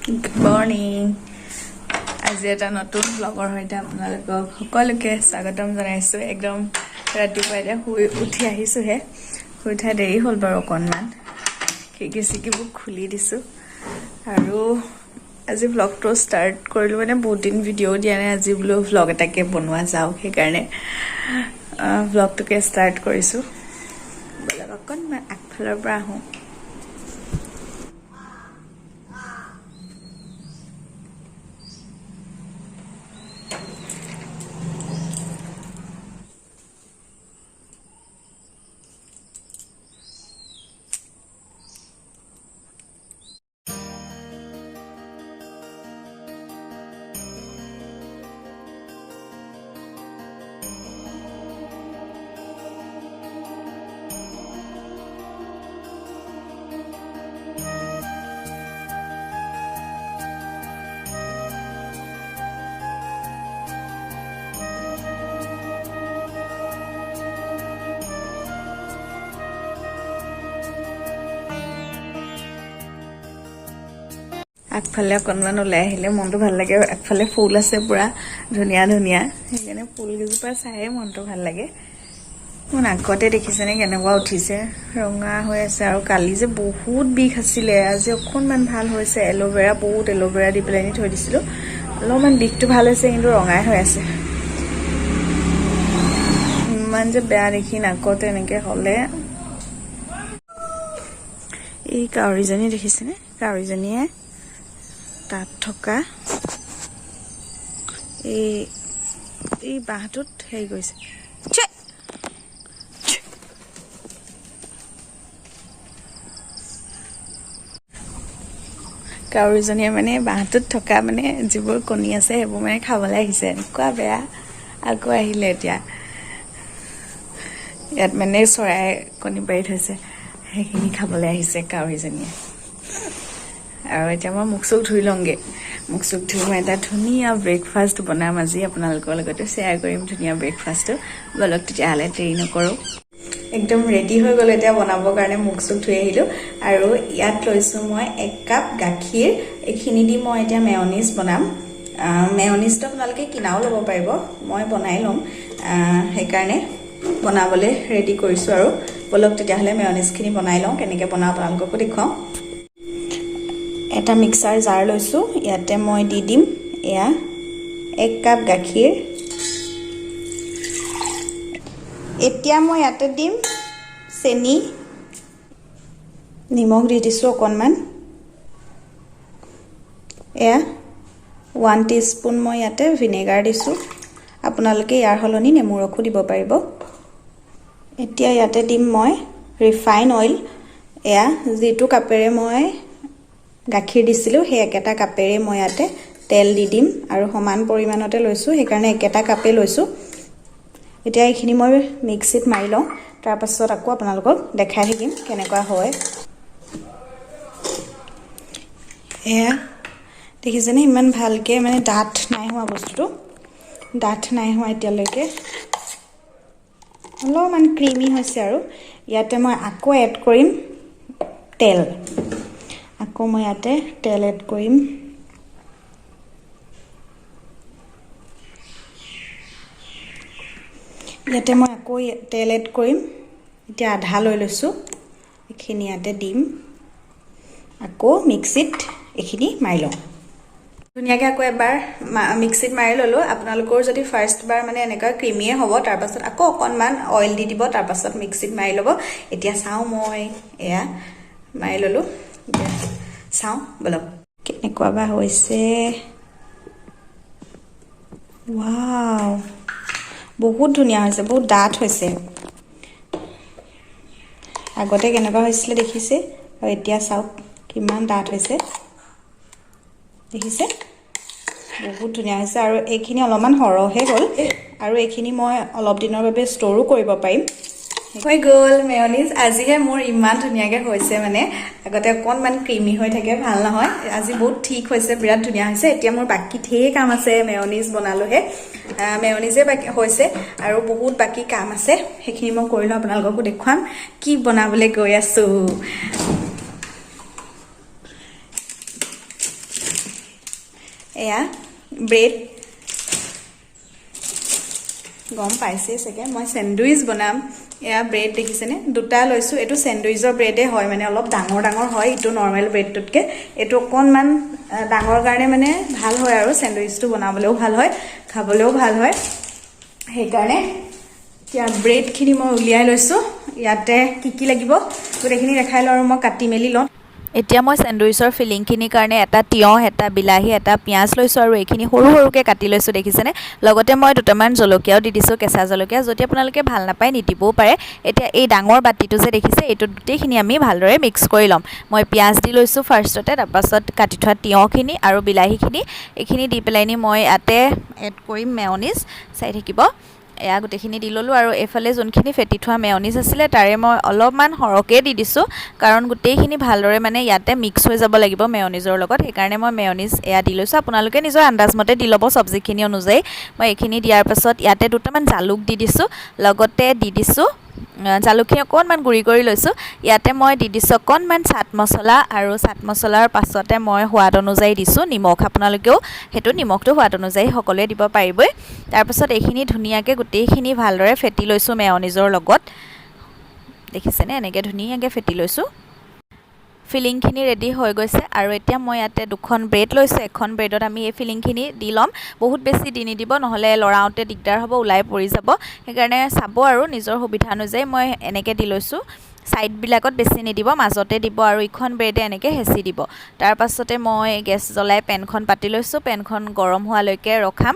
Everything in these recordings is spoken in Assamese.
Good morning. আজি এটা নতুন ব্লগৰ সৈতে আপোনালোকক সকলোকে স্বাগতম জনাইছো একদম ৰাতিপুৱাতে শুই উঠি আহিছো হে শুই উঠা দেৰি হ'ল বাৰু অকণমান খিৰিকী খুলি দিছো আৰু আজি ব্লগটো ষ্টাৰ্ট কৰিলো মানে বহুত দিন ভিডিঅ' দিয়া নাই আজি ব্লগ এটাকে বনোৱা যাওক সেইকাৰণে ব্লগটোকে ষ্টাৰ্ট কৰিছো বলক অকণমান আগফালৰ পৰা আহোঁ আগফালে অকণমান ওলাই আহিলে মনটো ভাল লাগে আগফালে ফুল আছে পুৰা ধুনীয়া ধুনীয়া সেইকাৰণে ফুলকেইজোপা চায়ে মনটো ভাল লাগে মোৰ আগতে দেখিছেনে কেনেকুৱা উঠিছে ৰঙা হৈ আছে আৰু কালি যে বহুত বিষ আছিলে আজি অকণমান ভাল হৈছে বহুত এল'ভেৰা দি পেলাই থৈ দিছিলোঁ অলপমান বিষটো ভাল হৈছে কিন্তু ৰঙাই হৈ আছে ইমান যে বেয়া দেখি নাকতে এনেকৈ হ'লে এই কাউৰীজনী দেখিছেনে কাউৰীজনীয়ে তাত থকা এই বাঁহটোত হেৰি গৈছে কাউৰীজনীয়ে মানে বাঁহটোত থকা মানে যিবোৰ কণী আছে সেইবোৰ মানে খাবলৈ আহিছে এনেকুৱা বেয়া আকৌ আহিলে এতিয়া ইয়াত মানে চৰাই কণী পাৰি থৈছে সেইখিনি খাবলৈ আহিছে কাউৰীজনীয়ে আৰু এতিয়া মই মুখ চুখ ধুই লওঁগৈ মুখ চুখ ধুই মই এটা ধুনীয়া ব্ৰেকফাষ্ট বনাম আজি আপোনালোকৰ লগতে শ্বেয়াৰ কৰিম ধুনীয়া ব্ৰেকফাষ্টটো বলক তেতিয়াহ'লে দেৰি নকৰোঁ একদম ৰেডি হৈ গ'ল এতিয়া বনাবৰ কাৰণে মুখ চুখ ধুই আহিলোঁ আৰু ইয়াত লৈছোঁ মই 1 কাপ গাখীৰ এইখিনি দি মই এতিয়া মেয়নিজ বনাম মেয়নিজটো আপোনালোকে কিনাও ল'ব পাৰিব মই বনাই ল'ম সেইকাৰণে বনাবলৈ ৰেডি কৰিছোঁ আৰু বলক তেতিয়াহ'লে মেয়নিজখিনি বনাই লওঁ কেনেকৈ বনাওঁ আপোনালোককো দেখুৱাওঁ এটা মিক্সাৰ জাৰ লৈছোঁ ইয়াতে মই দি দিম এয়া 1 কাপ গাখীৰ এতিয়া মই ইয়াতে দিম চেনি নিমখ দি দিছোঁ অকণমান এয়া 1 টিস্পুন মই ইয়াতে ভিনেগাৰ দিছোঁ আপোনালোকে ইয়াৰ সলনি নেমু ৰসো দিব পাৰিব এতিয়া ইয়াতে দিম মই ৰিফাইন অইল এয়া যিটো কাপেৰে মই গাখীৰ দিছিলোঁ সেই একেটা কাপেৰে মই ইয়াতে তেল দি দিম আৰু সমান পৰিমাণতে লৈছোঁ সেইকাৰণে একেটা কাপে লৈছোঁ এতিয়া এইখিনি মই মিক্সিত মাৰি লওঁ তাৰপাছত আকৌ আপোনালোকক দেখাই থাকিম কেনেকুৱা হয় এয়া দেখিছেনে ইমান ভালকৈ মানে ডাঠ নাই হোৱা বস্তুটো ডাঠ নাই হোৱা এতিয়ালৈকে অলপমান ক্ৰীমি হৈছে আৰু ইয়াতে মই আকৌ এড কৰিম তেল আকৌ মই ইয়াতে তেল এড কৰিম ইয়াতে মই আকৌ তেল এড কৰিম এতিয়া আধা লৈ লৈছোঁ এইখিনি ইয়াতে দিম আকৌ মিক্সিত এইখিনি মাৰি লওঁ ধুনীয়াকৈ আকৌ এবাৰ মিক্সিত মাৰি ল'লোঁ আপোনালোকৰ যদি ফাৰ্ষ্ট বাৰ মানে এনেকুৱা ক্ৰীমিয়ে হ'ব তাৰপাছত আকৌ অকণমান অইল দি দিব তাৰপাছত মিক্সিত মাৰি ল'ব এতিয়া চাওঁ মই এয়া মাৰি ল'লোঁ এতিয়া চাওঁ বলক কেনেকুৱা বা হৈছে ৱাও বহুত ধুনীয়া হৈছে বহুত ডাঠ হৈছে আগতে কেনেকুৱা হৈছিলে দেখিছে আৰু এতিয়া চাওক কিমান ডাঠ হৈছে দেখিছে বহুত ধুনীয়া হৈছে আৰু এইখিনি অলপমান সৰহে হ'ল আৰু এইখিনি মই অলপ দিনৰ বাবে ষ্ট'ৰো কৰিব পাৰিম হৈ গ'ল মেয়নিজ আজিহে মোৰ ইমান ধুনীয়াকৈ হৈছে মানে আগতে অকণমান ক্ৰীমি হৈ থাকে ভাল নহয় আজি বহুত ঠিক হৈছে বিৰাট ধুনীয়া হৈছে এতিয়া মোৰ বাকী ঢেৰ কাম আছে মেয়নিজ বনালোহে মেয়নিজে বাকী হৈছে আৰু বহুত বাকী কাম আছে সেইখিনি মই কৰি লওঁ আপোনালোককো দেখুৱাম কি বনাবলৈ গৈ আছোঁ এয়া ব্ৰেড গম পাইছে চাগে মই স্যান্ডউইচ বনাম এয়া ব্ৰেড দেখিছেনে দুটা লৈছো এটো স্যান্ডউইচৰ ব্ৰেডে হয় মানে অলপ ডাঙৰ ডাঙৰ হয় ইটো নৰমাল ব্ৰেডটোতকে এটো অকনমান ডাঙৰ কাৰণে মানে ভাল হয় আৰু স্যান্ডউইচটো বনাবলেও ভাল হয় খাবলেও ভাল হয় সেই কাৰণে এতিয়া ব্ৰেড খিনি মই উলিয়াই লৈছো ইয়াতে কি লাগিব গোটেইখিনি দেখাই ল আৰু মই কাটি মেলি লম এতিয়া মই স্যান্ডউইচৰ ফিলিংখিনিৰ কাৰণে এটা তিয়হ এটা বিলাহী এটা পিয়াজ লৈছো আৰু এইখিনি সৰু সৰুকে কাটি লৈছো দেখিছেনে লগতে মই দুটামান জলকীয়াও দি দিছো কেঁচা জলকীয়া যদি আপোনালোকে ভাল নাপায় নিদিবও পাৰে এতিয়া এই ডাঙৰ বাটিটো যে দেখিছে এইটো দুটেইখিনি আমি ভালদৰে মিক্স কৰি লম মই পিয়াজ দি লৈছো ফাৰ্ষ্টতে তাৰ পাছত কাটি থোৱা তিয়হখিনি আৰু বিলাহীখিনি এইখিনি দি পেলাইনি মই ইয়াতে এড কৰিম মেয়নিজ চাই থাকিব এয়া গোটেইখিনি দি ললো আৰু এফালে যোনখিনি ফেটি থোৱা মেয়নিজ আছিলে তাৰে মই অলপমান হৰকে দি দিছো কাৰণ গোটেইখিনি ভালদৰে মানে ইয়াতে মিক্স হৈ যাব লাগিব মেয়নিজৰ লগত সেইকাৰণে মই মেয়নিজ এয়া দি লৈছো আপোনালোকে নিজৰ আন্দাজ মতে দি ল'ব সবজিখিনি অনুযায়ী মই এইখিনি দিয়াৰ পাছত ইয়াতে দুটামান জালুক দি দিছো লগতে দি দিছো জালুকখিনি অকণমান গুড়ি কৰি লৈছো ইয়াতে মই দি দিছো অকণমান চাট মছলা আৰু চাট মছলাৰ পাছতে মই সোৱাদ অনুযায়ী দিছো নিমখ আপোনালোকেও হেতু নিমখটো সোৱাদ অনুযায়ী সকলোৱে দিব পাৰিবই তাৰ পাছত এইখিনি ধুনিয়াকে গোটেইখিনি ভালদৰে ফেটি লৈছো মেয়নিজৰ লগত দেখিছেনে এনেকে ধুনিয়াকে ফেটি লৈছো ফিলিংখিনি ৰেডি হৈ গৈছে আৰু এতিয়া মই ইয়াতে দুখন ব্ৰেড লৈছো এখন ব্ৰেডত আমি এই ফিলিংখিনি দি লম বহুত বেছি দি নিদিব নহলে লৰাওতে দিগদাৰ হ'ব উলাই পৰি যাব সেইকাৰণে চাব আৰু নিজৰ সুবিধা অনুযায়ী মই এনেকে দি লৈছো সাইড বিলাকত বেছি নিদিব মাজতে দিব আৰু ইখন ব্ৰেডে এনেকে হেচি দিব তাৰ পাছতে মই গেছ জ্বলাই পেনখন পাতি লৈছো পেনখন গৰম হোৱালৈকে ৰখাম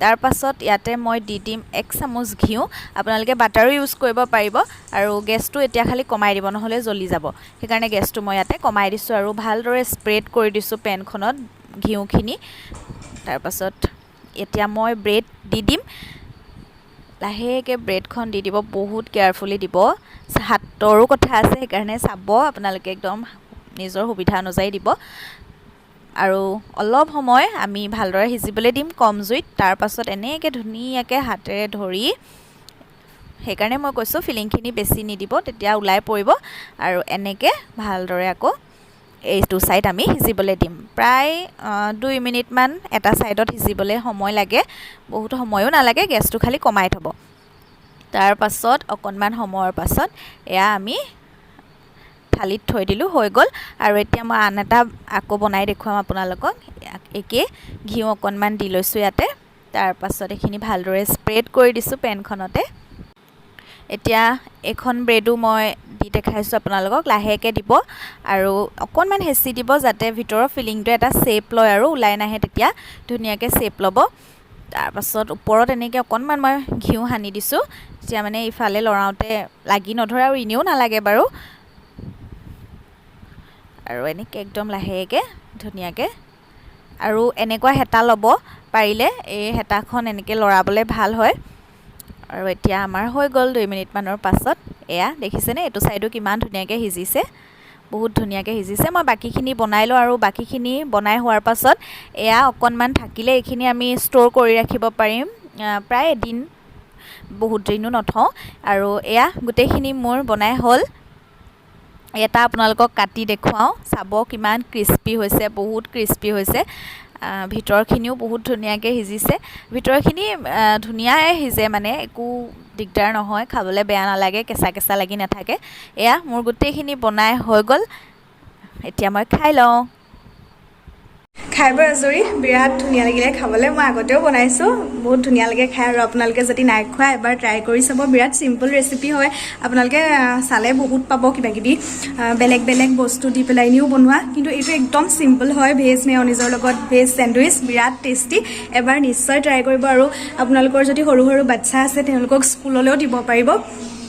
তাৰ পাছত ইয়াতে মই দি দিম 1 চামুচ ঘিউ আপোনালোকে বাটাৰো ইউজ কৰিব পাৰিব আৰু গেছটো এতিয়া খালি কমাই দিব নহলে জ্বলি যাব সেইকাৰণে গেছটো মই ইয়াতে কমাই দিছো আৰু ভালদৰে স্প্ৰেড কৰি দিছো পেনখনত ঘিউখিনি তাৰ পাছত এতিয়া মই ব্ৰেড দি দিম লাহেকে ব্ৰেডখন দি দিব বহুত কেয়াৰফুলি দিব হাতৰো কথা আছে সেইকাৰণে চাব আপোনালোকে একদম নিজৰ সুবিধা অনুযায়ী দিব আৰু অলপ সময় আমি ভালদৰে হিজিবলৈ দিম কম জুইত তাৰ পাছত এনেকে ধুনিয়াকে হাতেৰে ধৰি সেইকাৰণে মই কৈছো ফিলিংখিনি বেছি নিদিব তেতিয়া উলাই পৰিব আৰু এনেকে ভালদৰে আকৌ এইটো সাইড আমি হিজিবলৈ দিম প্ৰায় 2 মিনিট মান এটা সাইডত হিজিবলৈ সময় লাগে বহুত সময়ও নালাগে গেছটো খালি কমাই থব তাৰ পাছত অকনমান সময়ৰ পাছত এয়া আমি থালিত থৈ দিলো হৈ গল আৰু এতিয়া মই আন এটা আকৌ বনাই দেখুৱাম আপোনালোকক একে ঘিউ অকনমান দি লৈছো ইয়াতে তাৰ পাছত এখিনি ভালদৰে স্প্ৰেড কৰি দিছো পেনখনতে এতিয়া এখন ব্ৰেডো মই দি দেখাইছো আপোনালোকক লাহেকে দিব আৰু অকনমান হেচি দিব যাতে ভিতৰৰ ফিলিংটো এটা শেপ লয় আৰু উলাই নাহে তেতিয়া ধুনিয়াকে শেপ ল'ব তাৰ পাছত ওপৰত এনেকে অকনমান মই ঘিউ হানি দিছো যেতিয়া মানে ইফালে লৰাওতে লাগি নধৰা আৰু ইনেও নালাগে বাৰু আৰু এনেকে একদম লাহেকে ধুনিয়াকে আৰু এনেকুৱা হেতা লব পাৰিলে এই হেতাখন এনেকে লৰাবলে ভাল হয় আৰু এতিয়া আমাৰ হৈ গল 2 মিনিট মানৰ পাছত এয়া দেখিছেনে এটো সাইডো কিমান ধুনিয়াকে হিজিছে বহুত ধুনিয়াকে হিজিছে মই বাকিখিনি বনাইলো আৰু বাকিখিনি বনাই হোৱাৰ পাছত এয়া অকনমান থাকিলে এইখিনি আমি ষ্টৰ কৰি ৰাখিব পাৰিম প্ৰায় এদিন বহুত দিনো নথও আৰু এয়া গোটেইখিনি মোৰ বনাই হল এটা আপোনালোকক কাটি দেখুৱাও চাব কিমান ক্ৰিস্পি হৈছে বহুত ক্ৰিস্পি হৈছে ভিতৰখিনিও বহুত ধুনিয়াকে হিজিছে ভিতৰখিনি ধুনিয়াই হিজে মানে একো দিগদাৰ নহয় খাবলৈ বেয়া নালাগে কেঁচা কেঁচা লাগি নাথাকে এয়া মোৰ গোটেইখিনি বনাই হৈ গল এতিয়া মই খাই লওঁ খাইবৰ আজৰি বিৰাট ধুনিয়া লাগিলে খাবলৈ মই আগতেও বনাইছো বহুত ধুনিয়া লাগে খাই আৰু আপোনালোকে যদি নাই খোৱা এবাৰ ট্ৰাই কৰি চাব বিৰাট সিম্পল ৰেচিপি হয় আপোনালোকে সালে বহুত পাব কিবা কিবি বেলেগ বেলেগ বস্তু দি পেলাই নিও বনোৱা কিন্তু এইটো একদম সিম্পল হয় ভেজ মেয়নিজৰ লগত ভেজ স্যান্ডউইচ বিৰাট টেস্টি এবাৰ নিশ্চয় ট্ৰাই কৰিব আৰু আপোনালোকৰ যদি সৰু সৰু বাচ্চা আছে তেওঁলোকক স্কুললৈও দিব পাৰিব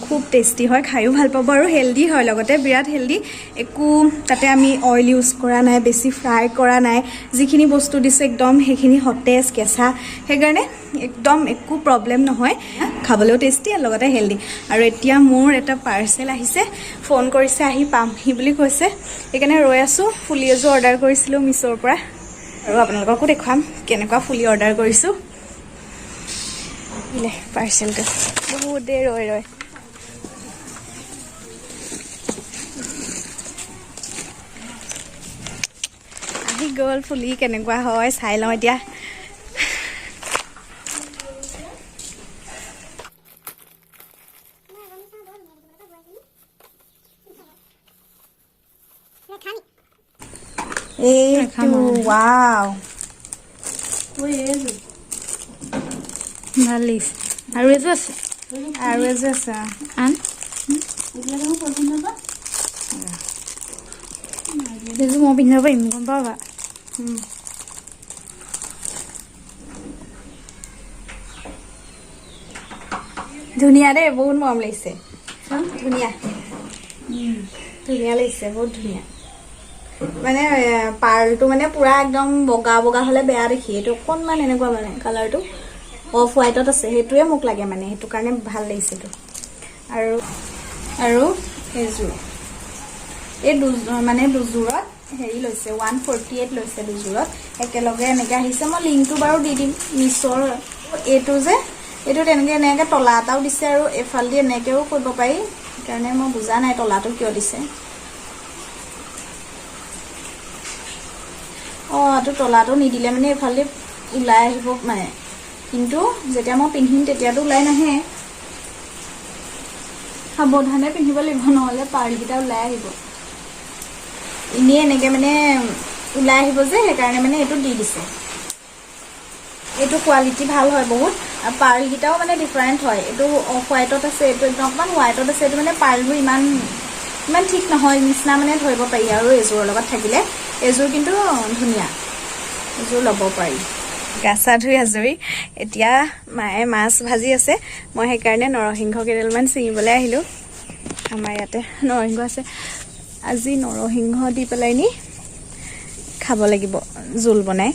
খুব টেস্টি হয় খায়ো ভাল পাব আৰু হেলদি হয় লগতে বিৰাট হেলদি একো তাতে আমি অইল ইউজ কৰা নাই বেছি ফ্ৰাই কৰা নাই যিখিনি বস্তু দিছে একদম সেইখিনি হটেজ কেঁচা সেইকাৰণে একদম একো প্ৰবলেম নহয় খাবলৈও টেস্টি আৰু লগতে হেলদি আৰু এতিয়া মোৰ এটা পাৰ্সেল আহিছে ফোন কৰিছে আহি পামহি বুলি কৈছে সেইকাৰণে ৰৈ আছো ফুলি এজো অৰ্ডাৰ কৰিছিলো মিছৰ পৰা আৰু আপোনালোককো দেখুৱাম কেনেকুৱা ফুলি অৰ্ডাৰ কৰিছো ইলে পাৰ্সেলটো বহুত দেৰি ৰৈ গ'ল ফুলি কেনেকুৱা হয় চাই লওঁ এতিয়া এইটো ৱাও ভাল লাগিছে আৰু এযোৰ আছে আন এইযোৰ মই পিন্ধিব পাৰিম গম পাবা ধুনীয়া দেই বহুত মৰম লাগিছে ধুনীয়া ধুনীয়া লাগিছে বহুত ধুনীয়া মানে পাৰ্লটো মানে পুৰা একদম বগা বগা হ'লে বেয়া দেখি এইটো অকণমান এনেকুৱা মানে কালাৰটো অফ হোৱাইটত আছে সেইটোৱে মোক লাগে মানে সেইটো কাৰণে ভাল লাগিছে এইটো আৰু এইযোৰ এই মানে দুযোৰত হেৰি লৈছে 148 লৈছে দুযোৰত একেলগে এনেকৈ আহিছে মই লিংকটো বাৰু দি দিম মিছৰ এইটো যে এইটো এনেকৈ তলা এটাও দিছে আৰু এফালদি এনেকৈও কৰিব পাৰি সেইকাৰণে মই বুজা নাই তলাটো কিয় দিছে এইটো তলাটো নিদিলে মানে এফালদি ওলাই আহিব মানে কিন্তু যেতিয়া মই পিন্ধিম তেতিয়াতো ওলাই নাহে সাৱধানে পিন্ধিব লাগিব নহ'লে পাৰ্লকেইটা ওলাই আহিব এনেই এনেকৈ মানে ওলাই আহিব যে সেইকাৰণে মানে এইটো দি দিছে এইটো কোৱালিটি ভাল হয় বহুত আৰু পাৰ্লকেইটাও মানে ডিফাৰেণ্ট হয় এইটো অফ হোৱাইটত আছে এইটো একদম অকণমান হোৱাইটত আছে এইটো মানে পাৰ্লবোৰ ইমান ঠিক নহয় নিচিনা মানে ধৰিব পাৰি আৰু এইযোৰৰ লগত থাকিলে এইযোৰ কিন্তু ধুনীয়া এইযোৰ ল'ব পাৰি গা চা ধুই আজৰি এতিয়া মায়ে মাছ ভাজি আছে মই সেইকাৰণে নৰসিংহ কেইডালমান ছিঙিবলৈ আহিলোঁ আমাৰ ইয়াতে নৰসিংহ আছে আজি নৰসিংহ দি পেলাই নি খাব লাগিব জোল বনাই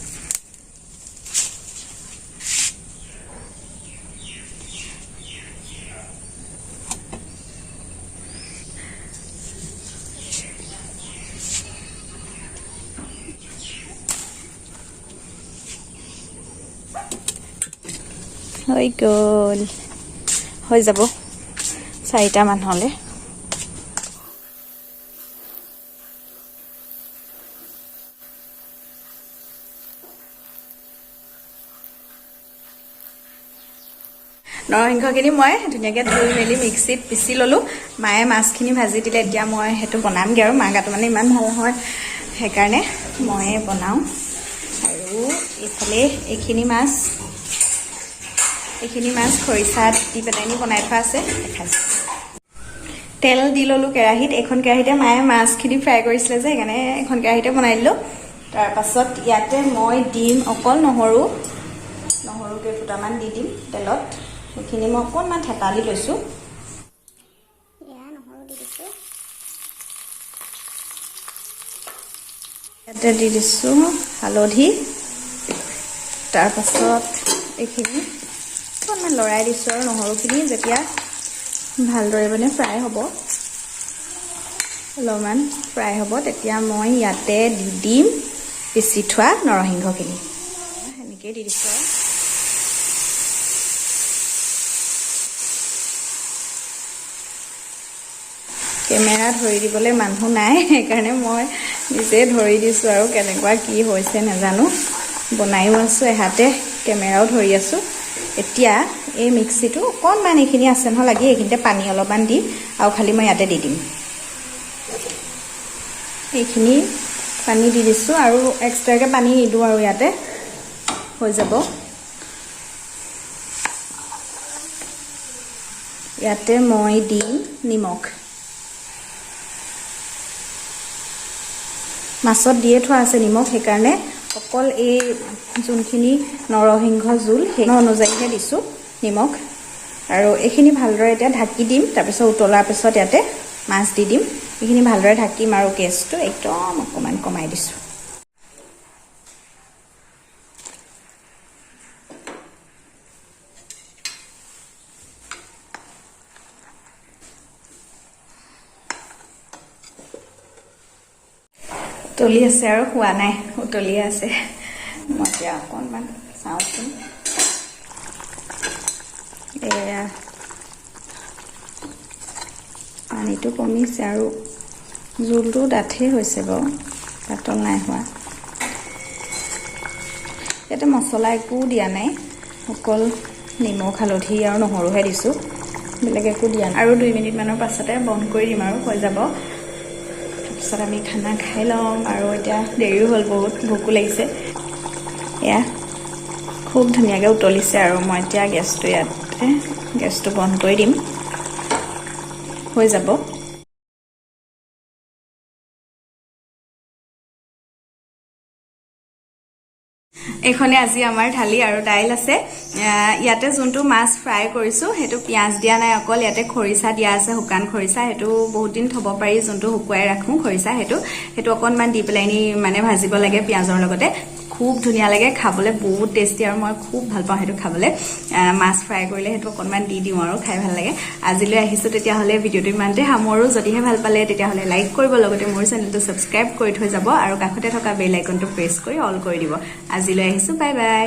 হৈ গ'ল হৈ যাব 4টা মানুহলৈ নৰসিংহখিনি মই ধুনীয়াকৈ ধুই মেলি মিক্সিত পিচি ল'লোঁ মায়ে মাছখিনি ভাজি দিলে এতিয়া মই সেইটো বনামগৈ আৰু মা গাটো মানে ইমান ভাল নহয় সেইকাৰণে ময়ে বনাওঁ আৰু এইফালে এইখিনি মাছ খৰিচাত দি পেলাই বনাই থোৱা আছে দেখাইছোঁ তেল দি ল'লোঁ কেৰাহীত এখন কেৰাহীতে মায়ে মাছখিনি ফ্ৰাই কৰিছিলে যে সেইকাৰণে এখন কেৰাহীতে বনাই দিলোঁ তাৰপাছত ইয়াতে মই দিম অকল নহৰু কেইফুটামান দি দিম তেলত সেইখিনি মই অকণমান থেতালি লৈছোঁ ইয়াতে দি দিছোঁ হালধি তাৰপাছত এইখিনি অকণমান লৰাই দিছোঁ আৰু নহৰুখিনি যেতিয়া ভালদৰে মানে ফ্ৰাই হ'ব অলপমান ফ্ৰাই হ'ব তেতিয়া মই ইয়াতে দি দিম পিচি থোৱা নৰসিংহখিনি সেনেকৈ দি দিছোঁ আৰু কেমেৰা ধৰি দিবলৈ মানুহ নাই সেইকাৰণে মই নিজে ধৰি দিছোঁ আৰু কেনেকুৱা কি হৈছে নাজানো বনায়ো আছোঁ এহাতে কেমেৰাও ধৰি আছোঁ এতিয়া এই মিক্সিটো অকণমান এইখিনি আছে নহয় লাগি এইখিনিতে পানী অলপমান দি আৰু খালি মই ইয়াতে দি দিম এইখিনি পানী দি দিছোঁ আৰু এক্সট্ৰাকৈ পানী নিদিওঁ আৰু ইয়াতে হৈ যাব ইয়াতে মই দিম নিমখ মাছত দিয়ে থোৱা আছে নিমখ সেইকাৰণে অকল এই যোনখিনি নৰসিংহ জোল সেই অনুযায়ীহে দিছোঁ নিমখ আৰু এইখিনি ভালদৰে এতিয়া ঢাকি দিম তাৰপিছত উতলাৰ পিছত ইয়াতে মাছ দি দিম এইখিনি ভালদৰে ঢাকিম আৰু গেছটো একদম অকণমান কমাই দিছোঁ উতলি আছে আৰু হোৱা নাই উতলিয়ে আছে মই এতিয়া অকণমান চাওঁচোন এয়া পানীটো কমিছে আৰু জোলটো ডাঠেই হৈছে বাৰু পাতল নাই হোৱা ইয়াতে মছলা একো দিয়া নাই, অকল নিমখ হালধি আৰু নহৰুহে দিছোঁ, বেলেগ একো দিয়া নাই। আৰু 2 মিনিটমানৰ পাছতে বন্ধ কৰি দিম আৰু হৈ যাব। তাৰপিছত আমি খানা খাই ল'ম। আৰু এতিয়া দেৰিও হ'ল, বহুত ভোকো লাগিছে। এয়া খুব ধুনীয়াকৈ উতলিছে আৰু মই এতিয়া গেছটো বন্ধ কৰি দিম, হৈ যাব। এইখনে আজি আমাৰ থালি আৰু দাইল আছে। ইয়াতে যোনটো মাছ ফ্ৰাই কৰিছোঁ সেইটো পিঁয়াজ দিয়া নাই, অকল ইয়াতে খৰিচা দিয়া আছে, শুকান খৰিচা। সেইটো বহুত দিন থ'ব পাৰি, যোনটো শুকুৱাই ৰাখোঁ খৰিচা, সেইটো অকণমান দি পেলাই মানে ভাজিব লাগে পিঁয়াজৰ লগতে। খুব ধুনীয়া লাগে খাবলৈ, বহুত টেষ্টি, আৰু মই খুব ভাল পাওঁ সেইটো খাবলৈ। মাছ ফ্ৰাই কৰিলে সেইটো অকণমান দি দিওঁ আৰু খাই ভাল লাগে। আজিলৈ আহিছোঁ তেতিয়াহ'লে, ভিডিঅ'টো ইমানতে সামৰোঁ। যদিহে ভাল পালে তেতিয়াহ'লে লাইক কৰিব, লগতে মোৰ চেনেলটো ছাবস্ক্ৰাইব কৰি থৈ যাব, আৰু কাষতে থকা বেল আইকনটো প্ৰেছ কৰি অল কৰি দিব। আজিলৈ আহিছোঁ, বাই বাই।